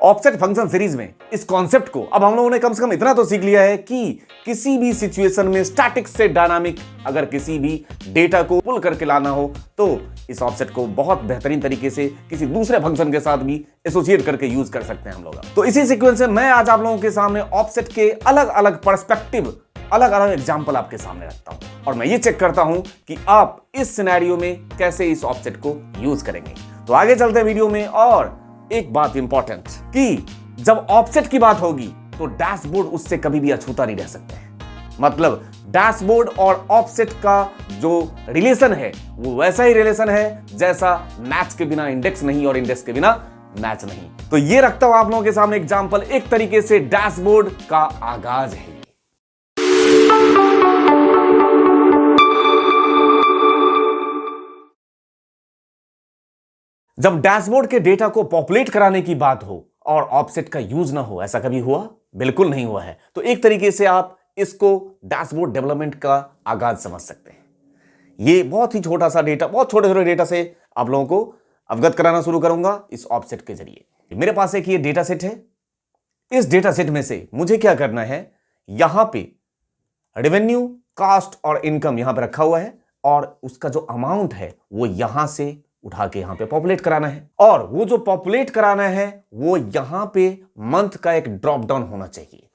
Offset function series में इस concept को अब हम लोगों ने कम से कम इतना तो सीख लिया है कि किसी भी सिचुएशन में स्टैटिक से डायनामिक अगर किसी भी डेटा को पुल करके लाना हो तो इस ऑफसेट को बहुत बेहतरीन तरीके से किसी दूसरे फंक्शन के साथ भी एसोसिएट करके यूज कर सकते हैं हम लोग। तो इसी सीक्वेंस में मैं आज आप लोगों के सामने ऑफसेट के अलग अलग पर्सपेक्टिव, अलग अलग एग्जाम्पल आपके सामने रखता हूं और मैं ये चेक करता हूं कि आप इस सिनेरियो में कैसे इस ऑफसेट को यूज करेंगे। तो आगे चलते हैं वीडियो में। और एक बात इंपॉर्टेंट कि जब ऑफसेट की बात होगी तो डैशबोर्ड उससे कभी भी अछूता नहीं रह सकते हैं। मतलब डैशबोर्ड और ऑफसेट का जो रिलेशन है वो वैसा ही रिलेशन है जैसा मैच के बिना इंडेक्स नहीं और इंडेक्स के बिना मैच नहीं। तो ये रखता हूं आप लोगों के सामने एग्जांपल, एक तरीके से डैशबोर्ड का आगाज है। जब डैशबोर्ड के डेटा को पॉपुलेट कराने की बात हो और ऑफसेट का यूज ना हो, ऐसा कभी हुआ? बिल्कुल नहीं हुआ है। तो एक तरीके से आप इसको डैशबोर्ड डेवलपमेंट का आगाज समझ सकते हैं। ये बहुत ही छोटा सा डेटा, बहुत छोटे छोटे डेटा से आप लोगों को अवगत कराना शुरू करूंगा इस ऑफसेट के जरिए। मेरे पास एक ये डेटा सेट है। इस डेटा सेट में से मुझे क्या करना है, यहां पे रेवेन्यू, कास्ट और इनकम यहां पे रखा हुआ है और उसका जो अमाउंट है वो यहां से उठा के यहां पे पॉपुलेट कराना है। और वो जो पॉपुलेट कराना है वो यहां पे मंथ का एक ड्रॉप डाउन होना चाहिए।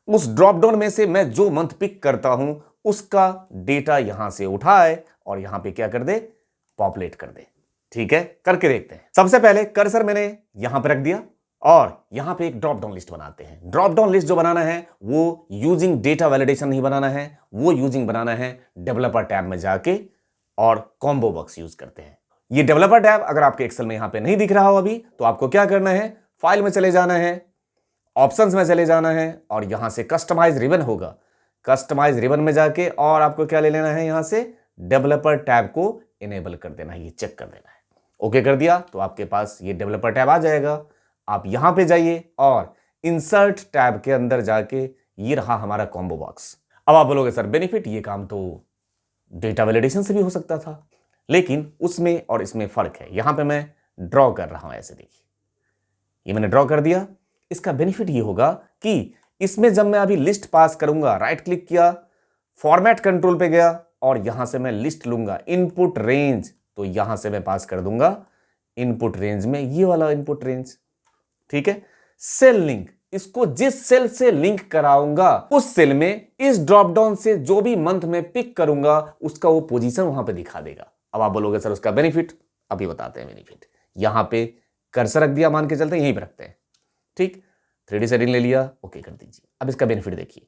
उस ड्रॉप डाउन में से मैं जो मंथ पिक करता हूं उसका डेटा यहां से उठाए और यहां पे क्या कर दे, पॉपुलेट कर दे। ठीक है, करके देखते हैं। सबसे पहले कर्सर मैंने यहां पे रख दिया और यहां पे एक ड्रॉप डाउन लिस्ट बनाते हैं। ड्रॉप डाउन लिस्ट जो बनाना है वो यूजिंग डेटा वैलिडेशन नहीं बनाना है, वो यूजिंग बनाना है डेवलपर टैब में जाके और कॉम्बो बॉक्स यूज करते हैं। ये डेवलपर टैब अगर आपके एक्सेल में यहां पे नहीं दिख रहा हो अभी तो आपको क्या करना है, फाइल में चले जाना है, ऑप्शंस में चले जाना है और यहां से कस्टमाइज रिबन होगा। कस्टमाइज रिबन में जाके और आपको क्या ले लेना है, यहां से डेवलपर टैब को इनेबल कर देना है, ये चेक कर देना है। ओके कर दिया तो आपके पास ये डेवलपर टैब आ जाएगा। आप यहां पे जाइए और इंसर्ट टैब के अंदर जाके ये रहा हमारा कॉम्बो बॉक्स। अब आप बोलोगे सर बेनिफिट, ये काम तो डेटा वैलिडेशन से भी हो सकता था, लेकिन उसमें और इसमें फर्क है। यहां पे मैं ड्रॉ कर रहा हूं, ऐसे देखिए ये मैंने ड्रॉ कर दिया। इसका बेनिफिट ये होगा कि इसमें जब मैं अभी लिस्ट पास करूंगा, राइट क्लिक किया, फॉर्मेट कंट्रोल पे गया और यहां से मैं लिस्ट लूंगा, इनपुट रेंज, तो यहां से मैं पास कर दूंगा इनपुट रेंज में ये वाला इनपुट रेंज। ठीक है, सेल लिंक, इसको जिस सेल से लिंक कराऊंगा उस सेल में इस ड्रॉप डाउन से जो भी मंथ में पिक करूंगा उसका वो पोजीशन वहां पे दिखा देगा। अब आप बोलोगे सर उसका बेनिफिट, अभी बताते हैं बेनिफिट। यहां पे कर्सर रख दिया, मान के चलते हैं यहीं पे रखते हैं। ठीक, 3D सेटिंग ले लिया, ओके कर दीजिए। अब इसका बेनिफिट देखिए,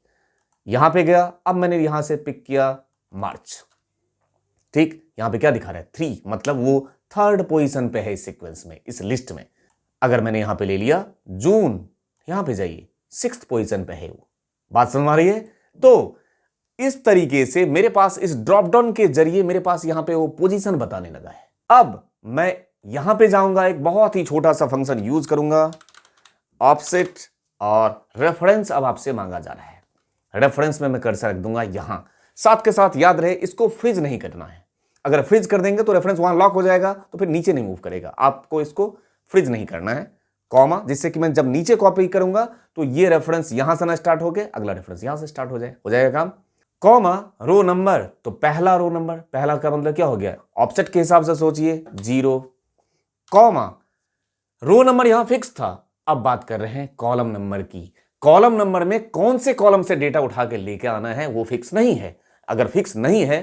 यहां पे गया, अब मैंने यहां से पिक किया मार्च। ठीक, यहां पे क्या दिखा रहा है, 3, मतलब वो थर्ड पोजीशन पे है इस सीक्वेंस में, इस लिस्ट में। अगर मैंने यहां पे ले लिया जून, यहां पे जाइए 6th पोजीशन पे है वो। बात समझ आ रही है? तो इस तरीके से मेरे पास इस ड्रॉप डाउन के जरिए मेरे पास यहां पे वो पोजीशन बताने लगा है। अब मैं यहां पे जाऊंगा, एक बहुत ही छोटा सा फंक्शन यूज करूंगा, ऑफसेट और रेफरेंस अब आपसे मांगा जा रहा है। रेफरेंस में मैं कर्सर रख दूंगा यहां। साथ के साथ याद रहे इसको फ्रीज नहीं करना है। अगर फ्रीज कर देंगे तो रेफरेंस वहां लॉक हो जाएगा, तो फिर नीचे नहीं मूव करेगा। आपको इसको फ्रीज नहीं करना है, कॉमा, जिससे कि मैं जब नीचे कॉपी करूंगा तो ये रेफरेंस यहां से ना स्टार्ट होके अगला रेफरेंस यहां से स्टार्ट हो जाएगा काम। कॉमा, रो नंबर, तो पहला रो नंबर, पहला का मतलब क्या हो गया, ऑफसेट के हिसाब से सोचिए 0, कॉमा, रो नंबर यहां फिक्स था। अब बात कर रहे हैं कॉलम नंबर की। कॉलम नंबर में कौन से कॉलम से डेटा उठा के लेके आना है वो फिक्स नहीं है। अगर फिक्स नहीं है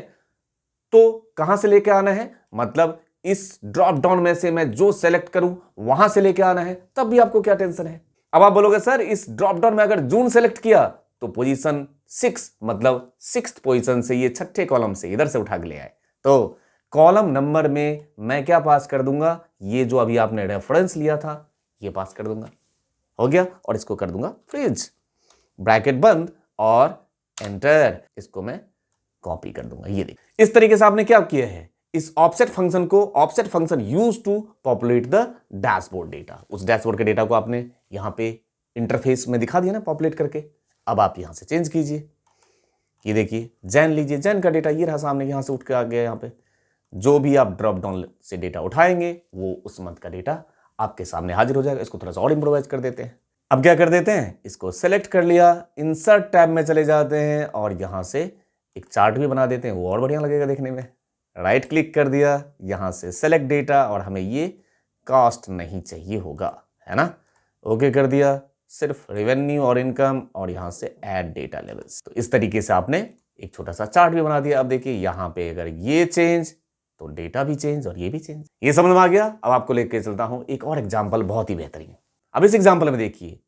तो कहां से लेके आना है, मतलब इस ड्रॉप डाउन में से मैं जो सेलेक्ट करूं वहां से लेके आना है, तब भी आपको क्या टेंशन है। अब आप बोलोगे सर इस ड्रॉप डाउन में अगर जून सेलेक्ट किया तो पोजीशन 6, मतलब 6th पोजीशन से ये छठे कॉलम से इधर से उठा के ले आए। तो कॉलम नंबर में मैं क्या पास कर दूंगा, ये जो अभी आपने रेफरेंस लिया था ये पास कर दूंगा, हो गया। और इसको कर दूंगा फ्रीज, ब्रैकेट बंद और एंटर, इसको मैं कॉपी कर दूंगा। ये देखिए इस तरीके से आपने क्या किया है, इस ऑफसेट फंक्शन को, offset function use to populate the dashboard data. उस डैशबोर्ड के डेटा को आपने यहां पे इंटरफेस में दिखा दिया ना पॉपुलेट करके। अब आप यहां से चेंज कीजिए, ये देखिए जैन लीजिए, जैन का डेटा ये रहा सामने, यहां से उठ के आ गया। यहां पे जो भी आप ड्रॉप डाउन से डेटा उठाएंगे वो उस मंथ का डेटा आपके सामने हाजिर हो जाएगा। इसको थोड़ा सा और इम्प्रोवाइज कर देते हैं। अब क्या कर देते हैं, इसको सेलेक्ट कर लिया, इंसर्ट टैब में चले जाते हैं और यहां से एक चार्ट भी बना देते हैं, वो और बढ़िया लगेगा देखने में। राइट क्लिक कर दिया, यहां से सेलेक्ट डेटा, और हमें ये कॉस्ट नहीं चाहिए होगा, है ना। ओके कर दिया, सिर्फ रेवेन्यू और इनकम, और यहां से ऐड डेटा लेवल्स। तो इस तरीके से आपने एक छोटा सा चार्ट भी बना दिया। अब देखिए यहाँ पे अगर ये चेंज तो डेटा भी चेंज और ये भी चेंज। ये समझ में आ गया। अब आपको लेके चलता हूं एक और एग्जांपल, बहुत ही बेहतरीन। अब इस एग्जांपल में देखिए,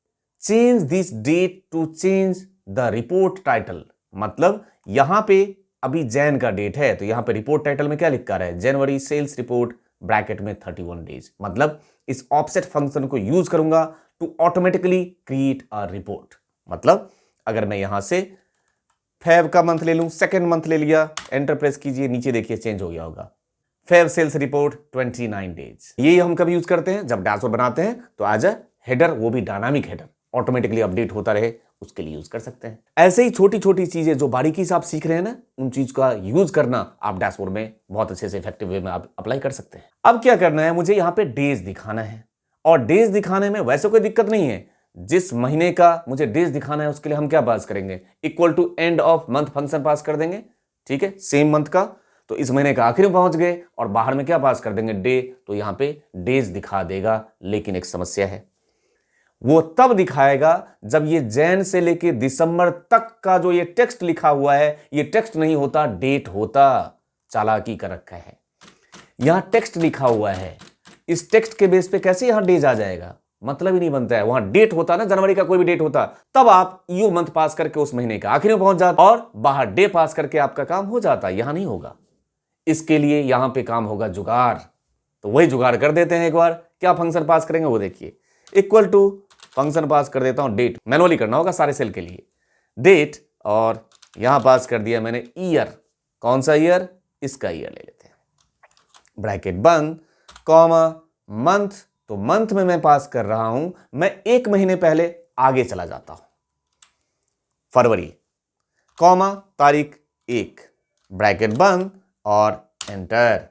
change this date to change the report title. मतलब यहां पे अभी जैन का डेट है, तो यहां पे रिपोर्ट टाइटल में क्या लिखा है, जनवरी सेल्स रिपोर्ट ब्रैकेट में 31 डेज। मतलब इस ऑफसेट फंक्शन को यूज करूंगा to automatically create a report. मतलब अगर मैं यहां से फेब का मंथ ले लूं, सेकेंड मंथ ले लिया, एंटर प्रेस कीजिए, नीचे देखिए चेंज हो गया होगा, फेब सेल्स रिपोर्ट 29 डेज। ये हम कब यूज करते हैं, जब डैशबोर्ड बनाते हैं तो एज अ हेडर, वो भी डायनामिक हेडर, ऑटोमेटिकली अपडेट होता रहे, उसके लिए यूज कर सकते हैं। ऐसे ही छोटी छोटी चीजें जो बारीकी से आप सीख रहे हैं ना, उन चीज का यूज करना आप डैशबोर्ड में बहुत अच्छे से इफेक्टिव वे में आप अप्लाई कर सकते हैं। अब क्या करना है, मुझे यहाँ पे डेज दिखाना है, और डेज दिखाने में वैसे कोई दिक्कत नहीं है। जिस महीने का मुझे डेज दिखाना है उसके लिए हम क्या पास करेंगे, equal to end of month function pass कर देंगे। ठीक है, सेम मंथ का, तो इस महीने का आखिर में पहुंच गए, और बाहर में क्या पास कर देंगे, डे, तो यहां पे डेज दिखा देगा। लेकिन एक समस्या है, वो तब दिखाएगा जब ये जैन से लेके दिसंबर तक का जो ये टेक्स्ट लिखा हुआ है, ये टेक्स्ट नहीं होता, डेट होता। चालाकी कर रखा है, यहां टेक्स्ट लिखा हुआ है, इस टेक्स्ट के बेस पे कैसे यहां डेज आ जाएगा, मतलब ही नहीं बनता है। वहां डेट होता ना, जनवरी का कोई भी डेट होता, तब आप यू मंथ पास करके उस महीने का आखिर में पहुंच जाते और बाहर डे पास करके आपका काम हो जाता। यहां नहीं होगा। इसके लिए यहां पे काम होगा जुगाड़। तो वही जुगाड़ कर देते हैं एक बार। क्या फंक्शन पास करेंगे वो देखिए, इक्वल टू फंक्शन पास कर देता हूं डेट, मैनुअली करना होगा सारे सेल के लिए, डेट, और यहां पास कर दिया मैंने ईयर। कौन सा ईयर, इसका ईयर ले लेते हैं, ब्रैकेट बंद, कॉमा, मंथ, तो मंथ में मैं पास कर रहा हूं, मैं एक महीने पहले आगे चला जाता हूं, फरवरी, कॉमा, तारीख 1, ब्रैकेट बंद और एंटर।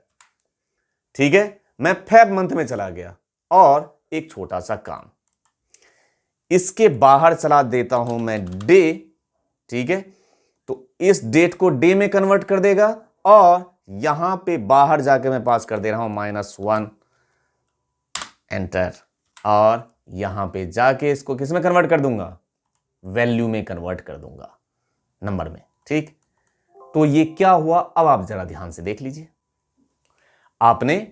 ठीक है, मैं फेब मंथ में चला गया, और एक छोटा सा काम, इसके बाहर चला देता हूं मैं डे। ठीक है, तो इस डेट को डे में कन्वर्ट कर देगा, और यहां पे बाहर जाके मैं पास कर दे रहा हूं -1, एंटर, और यहां पे जाके इसको किस में कन्वर्ट कर दूंगा, वैल्यू में कन्वर्ट कर दूंगा, नंबर में। ठीक, तो ये क्या हुआ, अब आप जरा ध्यान से देख लीजिए। आपने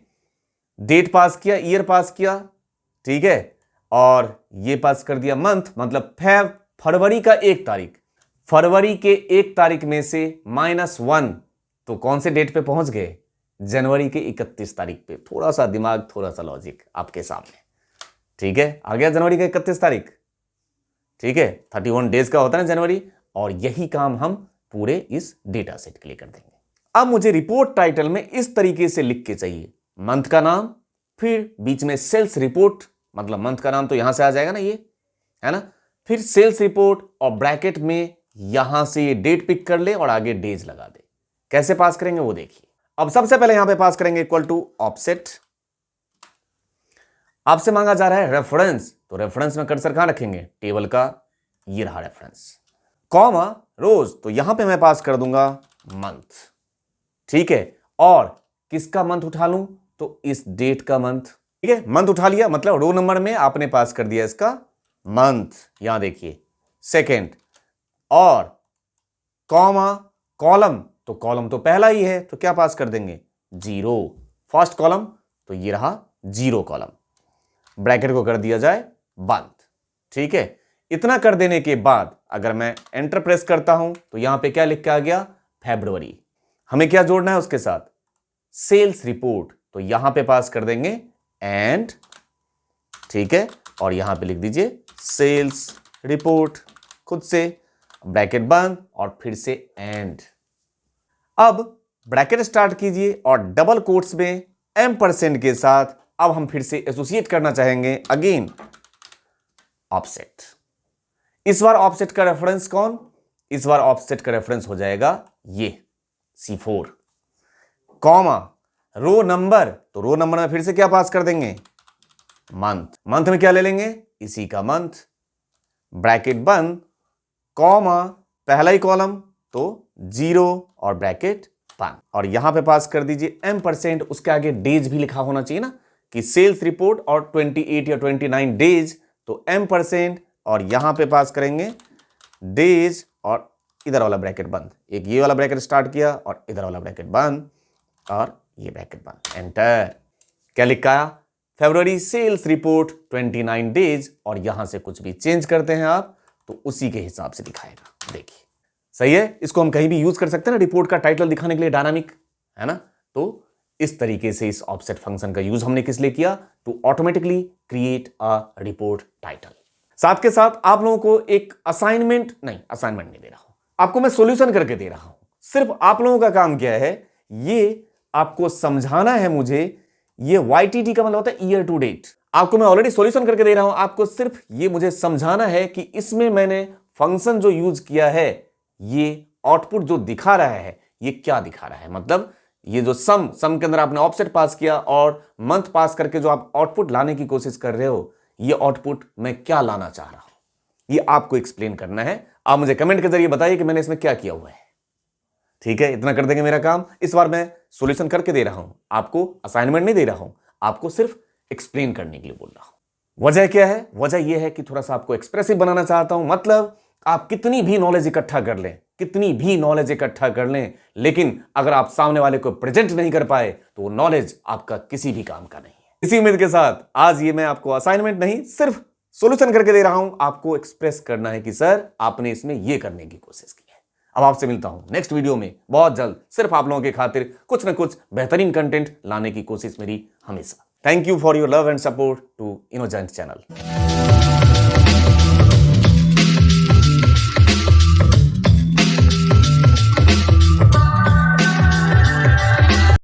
डेट पास किया, ईयर पास किया, ठीक है, और ये पास कर दिया मंथ, मतलब फेब, फरवरी का 1 तारीख, फरवरी के 1 तारीख में से -1, तो कौन से डेट पे पहुंच गए, जनवरी के 31 तारीख पे। थोड़ा सा दिमाग, थोड़ा सा लॉजिक आपके सामने। ठीक है, आ गया जनवरी का 31 तारीख। ठीक है, 31 डेज का होता है ना जनवरी, और यही काम हम पूरे इस डेटा सेट के लिए कर देंगे। अब मुझे रिपोर्ट टाइटल में इस तरीके से लिख के चाहिए, मंथ का नाम, फिर बीच में सेल्स रिपोर्ट, मतलब मंथ का नाम तो यहां से आ जाएगा ना, ये है ना, फिर सेल्स रिपोर्ट, और ब्रैकेट में यहां से ये डेट पिक कर ले और आगे डेज लगा दे। कैसे पास करेंगे वो देखिए। अब सबसे पहले यहां पे पास करेंगे इक्वल टू ऑफसेट। आपसे मांगा जा रहा है रेफरेंस, तो रेफरेंस में कर्सर कहां रखेंगे, टेबल का, ये रहा रेफरेंस, कॉमा, रोज, तो यहां पे मैं पास कर दूंगा मंथ। ठीक है, और किसका मंथ उठा लूं, तो इस डेट का मंथ। ठीक है, मंथ उठा लिया, मतलब रो नंबर में आपने पास कर दिया इसका मंथ, यहां देखिए सेकेंड, और कॉमा, कॉलम, तो कॉलम तो पहला ही है, तो क्या पास कर देंगे, 0, फर्स्ट कॉलम, तो ये रहा 0 कॉलम, ब्रैकेट को कर दिया जाए बंद। ठीक है, इतना कर देने के बाद अगर मैं एंटर प्रेस करता हूं, तो यहां पे क्या लिख के आ गया, फरवरी। हमें क्या जोड़ना है उसके साथ, सेल्स रिपोर्ट, तो यहां पे पास कर देंगे एंड। ठीक है, और यहां पे लिख दीजिए सेल्स रिपोर्ट, खुद से, ब्रैकेट बंद और फिर से एंड। अब ब्रैकेट स्टार्ट कीजिए और डबल कोट्स में M% के साथ अब हम फिर से एसोसिएट करना चाहेंगे अगेन ऑफसेट। इस बार ऑफसेट का रेफरेंस कौन, इस बार ऑफसेट का रेफरेंस हो जाएगा ये C4, कॉमा, रो नंबर, तो रो नंबर में फिर से क्या पास कर देंगे, मंथ। मंथ में क्या ले लेंगे, इसी का मंथ, ब्रैकेट बंद, कॉमा, पहला ही कॉलम तो 0 और ब्रैकेट बंद, और यहां पे पास कर दीजिए M%, उसके आगे डेज भी लिखा होना चाहिए ना कि सेल्स रिपोर्ट और 28 या 29 डेज, तो M%, और यहां पे पास करेंगे डेज और इधर वाला ब्रैकेट बंद, एक ये वाला ब्रैकेट स्टार्ट किया और इधर वाला ब्रैकेट बंद और ये ब्रैकेट बंद, एंटर। क्या लिखा, फरवरी सेल्स रिपोर्ट 29 डेज, और यहां से कुछ भी चेंज करते हैं आप तो उसी के हिसाब से दिखाएगा। देखिए सही है, इसको हम कहीं भी यूज कर सकते हैं ना रिपोर्ट का टाइटल दिखाने के लिए, डायनामिक है ना। तो इस तरीके से इस ऑफसेट फंक्शन का यूज हमने किस लिए किया, to automatically create a report title. साथ के साथ आप लोगों को एक असाइनमेंट नहीं दे रहा हूं, आपको मैं सॉल्यूशन करके दे रहा हूं। सिर्फ आप लोगों का काम क्या है, ये आपको समझाना है मुझे, ये YTD का मतलब होता है ईयर टू डेट। आपको मैं ऑलरेडी सॉल्यूशन करके दे रहा हूं, आपको सिर्फ ये मुझे समझाना है कि इसमें मैंने फंक्शन जो यूज किया है, ये आउटपुट जो दिखा रहा है ये क्या दिखा रहा है। मतलब ये जो सम के अंदर आपने ऑफसेट पास किया और मंथ पास करके जो आप आउटपुट लाने की कोशिश कर रहे हो, ये आउटपुट मैं क्या लाना चाह रहा हूं, ये आपको एक्सप्लेन करना है। आप मुझे कमेंट के जरिए बताइए कि मैंने इसमें क्या किया हुआ है। ठीक है, इतना कर देंगे मेरा काम। इस बार मैं सॉल्यूशन करके दे रहा हूं, आपको असाइनमेंट नहीं दे रहा हूं, आपको सिर्फ एक्सप्लेन करने के लिए बोल रहा हूं। वजह क्या है, वजह यह है कि थोड़ा सा आपको एक्सप्रेसिव बनाना चाहता हूं। मतलब आप कितनी भी नॉलेज इकट्ठा कर लें, कितनी भी नॉलेज इकट्ठा कर लें, लेकिन अगर आप सामने वाले को प्रेजेंट नहीं कर पाए तो वो नॉलेज आपका किसी भी काम का नहीं है। इसी उम्मीद के साथ आज ये मैं आपको असाइनमेंट नहीं, सिर्फ सॉल्यूशन करके दे रहा हूं। आपको एक्सप्रेस करना है कि सर आपने इसमें ये करने की कोशिश की है। अब आपसे मिलता हूं नेक्स्ट वीडियो में बहुत जल्द। सिर्फ आप लोगों के खातिर कुछ ना कुछ बेहतरीन कंटेंट लाने की कोशिश मेरी हमेशा। Thank you for your love and support to innocent channel.